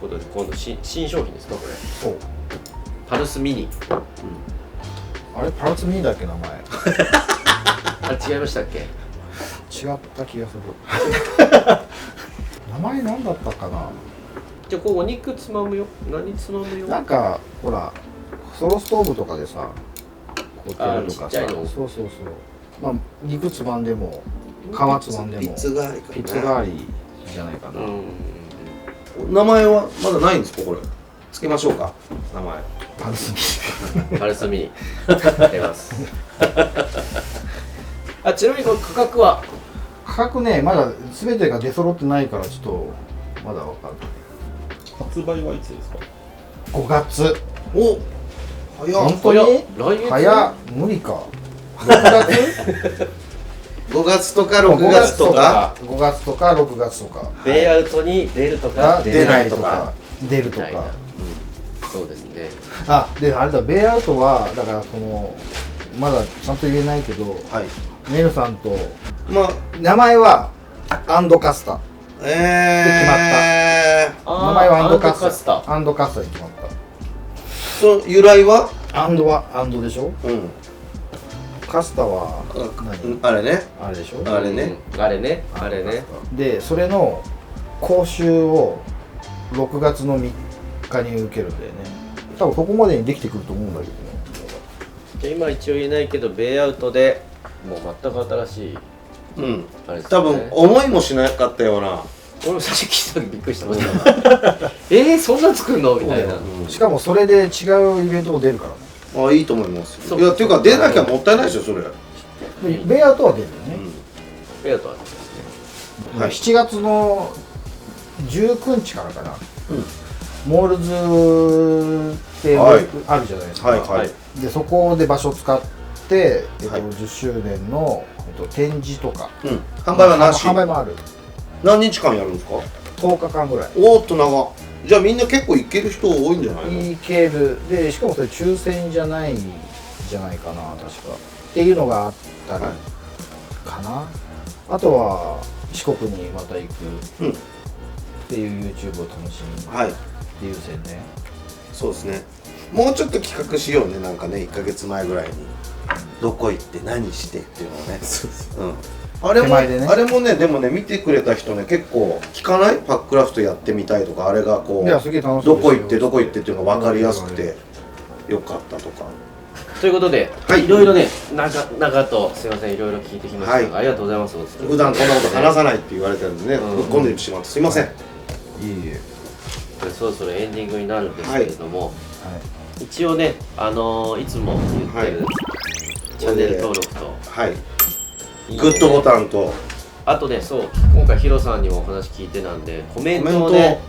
ことで今度新商品ですかこれそう。パルスミニあれパルスミニだっけ名前。あれ違いましたっけ違った気がする。名前なんだったかな。じゃあこうお肉つまむよ何つまむよなんかほらソロストーブとかでさこうやるとかさちっちゃいのそうまあ肉つまんでも皮つまんでもピッツ代わりかなピッツ代わりじゃないかな、名前はまだないんですかこれ。つけましょうか名前。パルスミパルスミニ出ますあちなみにこれ価格は価格ねまだ全てが出揃ってないからちょっとまだわかんない。発売はいつですか？ 5月お早っ。本当に来月早っ無理か6月5月とか6月とか5月とか6月とかベイアウトに出るとかが出出なないいとかとか出るとみたいなかそうですねあであれだベイアウトはだからそのまだちゃんと言えないけどはいネルさんとまあ名前はアンドカスタあー名前はアンドカスアンドカスタタアンドカスタに決まっその由来はたアンドはアンドでしょうんカスタは何あれねあれでしょあれねあれねあれねでそれの講習を6月の3日に受けるんだよね多分そこまでにできてくると思うんだけどねじゃあ今一応言えないけどベイアウトでもう全く新しいうんあれです多よね分思いもしなかったような俺も最初聞いた時びっくりしてましたそんな作るのみたいなしかもそれで違うイベントも出るからねあいいと思いますそういやっていうか出なきゃもったいないですよそれベイアウトは出るよね、ベイアウトはねはい7月の19日からかな、モールズってはいあるじゃないですか、はいはいでそこで場所を使って、はい10周年の、展示とかうん販売はなし販売もある何日間やるんですか10日間ぐらいおーっと長じゃあみんな結構行ける人多いんじゃないのいけるでしかもそれ抽選じゃないんじゃないかな確かっていうのがあったりはいかな、あとは四国にまた行くうんっていう YouTube を楽しみにはいっていう宣伝そうですねもうちょっと企画しようねなんかね1ヶ月前ぐらいにどこ行って何してっていうのをねあれも、手前でねあれもねでもね見てくれた人ね結構聞かないパッククラフトやってみたいとかあれがこいやすげえ楽しいですよどこ行ってどこ行ってっていうのが分かりやすくてよかったとかということで、はいいろいろね長とすいませんいろいろ聞いてきましたが、はいありがとうございます普段こんなこと話さないって言われてるんでねうんぶっ込んでしまってすいませんいえいえでそろそろエンディングになるんですけれども、はい一応ねいつも言ってる、はチャンネル登録とはいいいねグッドボタンとあとねそう今回ヒロさんにもお話聞いてなんでコメントをコメンね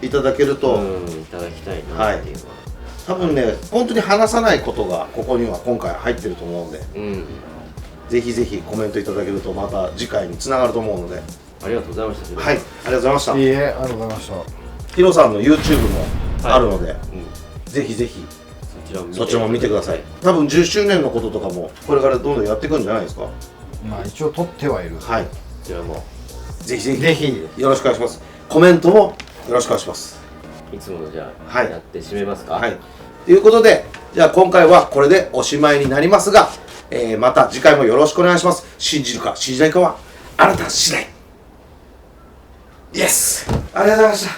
いただけると、いただきたいなっていうのは、多分ね本当に話さないことがここには今回入ってると思うんで、ぜひぜひコメントいただけるとまた次回につながると思うので、ありがとうございました。はい、ありがとうございました。いいえ、ありがとうございました。ヒロさんの YouTube もあるので、ぜひぜひそちらも見てください。多分10周年のこととかもこれからどんどんやっていくんじゃないですか。まあ一応撮ってはいる。はい、こちらもぜひぜひよろしくお願いします。コメントもよろしくお願いします。いつものじゃあ、はいやって締めますか。はい、ということでじゃあ今回はこれでおしまいになりますが、また次回もよろしくお願いします。信じるか信じないかはあなた次第。イエス、ありがとうございました。